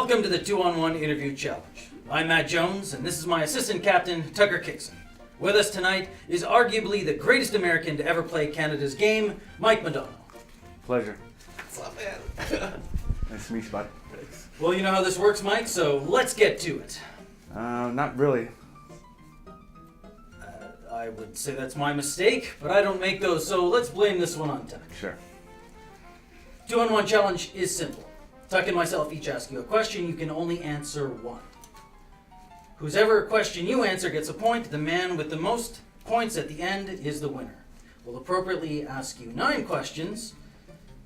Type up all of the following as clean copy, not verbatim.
Welcome to the 2-on-1 Interview Challenge. I'm Matt Jones, and this is my assistant captain, Tucker Kickson. With us tonight is arguably the greatest American to ever play Canada's game, Mike Modano. Pleasure. What's up, man? Nice to meet you, bud. Thanks. Well, you know how this works, Mike, so let's get to it. Not really. I would say that's my mistake, but I don't make those, so let's blame this one on Tuck. Sure. 2-on-1 Challenge is simple. Tuck and myself each ask you a question. You can only answer one. Whosever question you answer gets a point. The man with the most points at the end is the winner. We'll appropriately ask you 9 questions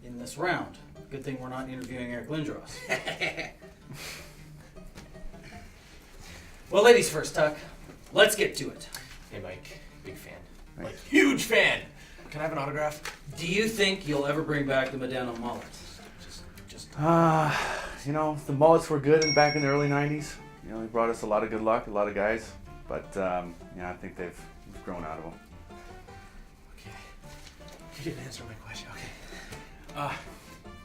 in this round. Good thing we're not interviewing Eric Lindros. Well, ladies first, Tuck. Let's get to it. Hey, Mike. Big fan. Thanks. Like, huge fan. Can I have an autograph? Do you think you'll ever bring back the Modano mullet? The mullets were good back in the early 90s. They brought us a lot of good luck, a lot of guys. But, I think we've grown out of them. Okay. You didn't answer my question. Okay.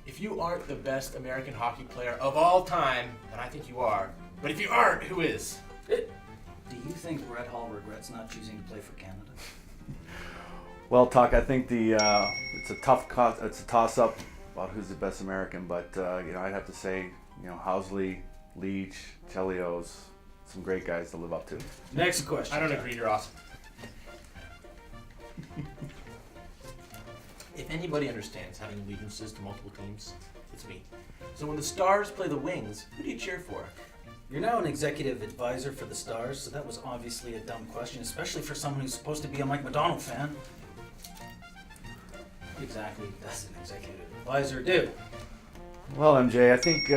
If you aren't the best American hockey player of all time, then I think you are. But if you aren't, who is? Do you think Brett Hall regrets not choosing to play for Canada? Well, Tuck, I think it's a toss-up about who's the best American. But I'd have to say, Housley, Leach, Chelios, some great guys to live up to. Next question. I don't agree. You're awesome. If anybody understands having allegiances to multiple teams, it's me. So when the Stars play the Wings, who do you cheer for? You're now an executive advisor for the Stars, so that was obviously a dumb question, especially for someone who's supposed to be a Mike Modano fan. What exactly does an executive advisor do? Well, MJ, I think,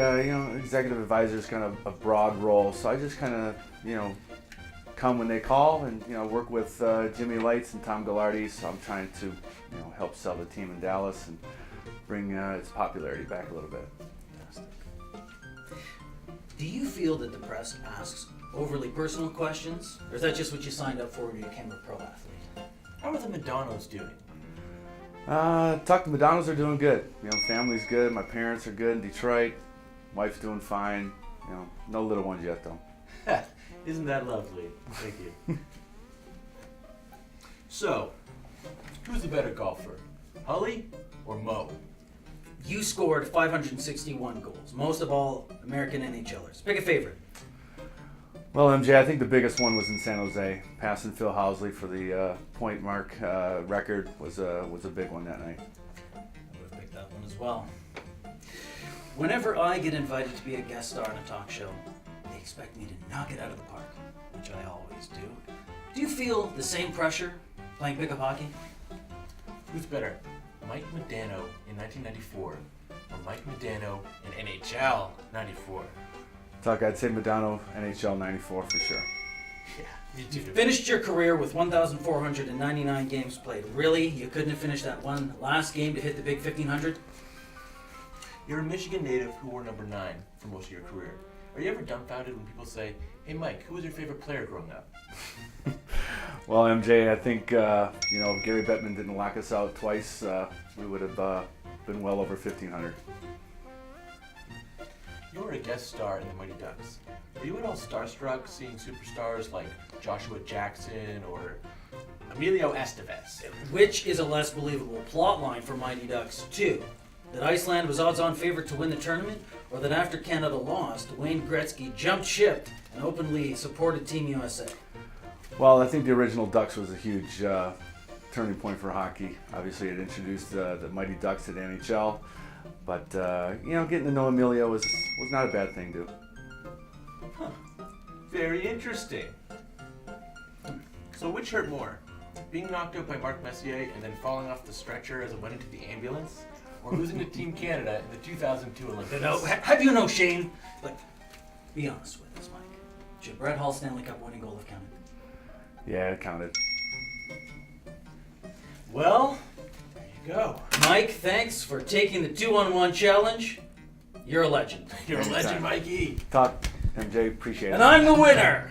executive advisor is kind of a broad role, so I just kind of, come when they call and, work with Jimmy Lights and Tom Gallardi, so I'm trying to, help sell the team in Dallas and bring its popularity back a little bit. Fantastic. Do you feel that the press asks overly personal questions, or is that just what you signed up for when you became a pro athlete? How are the Modanos doing? Tuck, the Modanos are doing good. Family's good. My parents are good in Detroit. Wife's doing fine. No little ones yet, though. Isn't that lovely? Thank you. So, who's the better golfer? Hully or Mo? You scored 561 goals, most of all American NHLers. Pick a favorite. Well, MJ, I think the biggest one was in San Jose. Passing Phil Housley for the point mark record was a big one that night. I would have picked that one as well. Whenever I get invited to be a guest star in a talk show, they expect me to knock it out of the park, which I always do. Do you feel the same pressure playing pickup hockey? Who's better, Mike Modano in 1994 or Mike Modano in NHL 94? Tuck, I'd say Modano, NHL 94 for sure. Yeah, you You do. finished your career with 1,499 games played. Really? You couldn't have finished that one last game to hit the big 1,500? You're a Michigan native who wore number 9 for most of your career. Are you ever dumbfounded when people say, "Hey Mike, who was your favorite player growing up?" Well, MJ, I think, if Gary Bettman didn't lock us out twice, we would have been well over 1,500. You were a guest star in the Mighty Ducks. Are you at all starstruck seeing superstars like Joshua Jackson or Emilio Estevez? Which is a less believable plot line for Mighty Ducks 2? That Iceland was odds-on favorite to win the tournament, or that after Canada lost, Wayne Gretzky jumped ship and openly supported Team USA? Well, I think the original Ducks was a huge turning point for hockey. Obviously, it introduced the Mighty Ducks to the NHL, but getting to know Emilio was not a bad thing, dude. Huh. Very interesting. So which hurt more? Being knocked out by Mark Messier and then falling off the stretcher as it went into the ambulance? Or losing to Team Canada in the 2002 Olympics? No, have you no shame? Be honest with us, Mike. Should Brett Hall Stanley Cup winning goal have counted? Yeah, it counted. Well, there you go. Mike, thanks for taking the 2-on-1 challenge. You're a legend. You're a legend, Mikey. Tuck, MJ, appreciate it. And I'm the winner!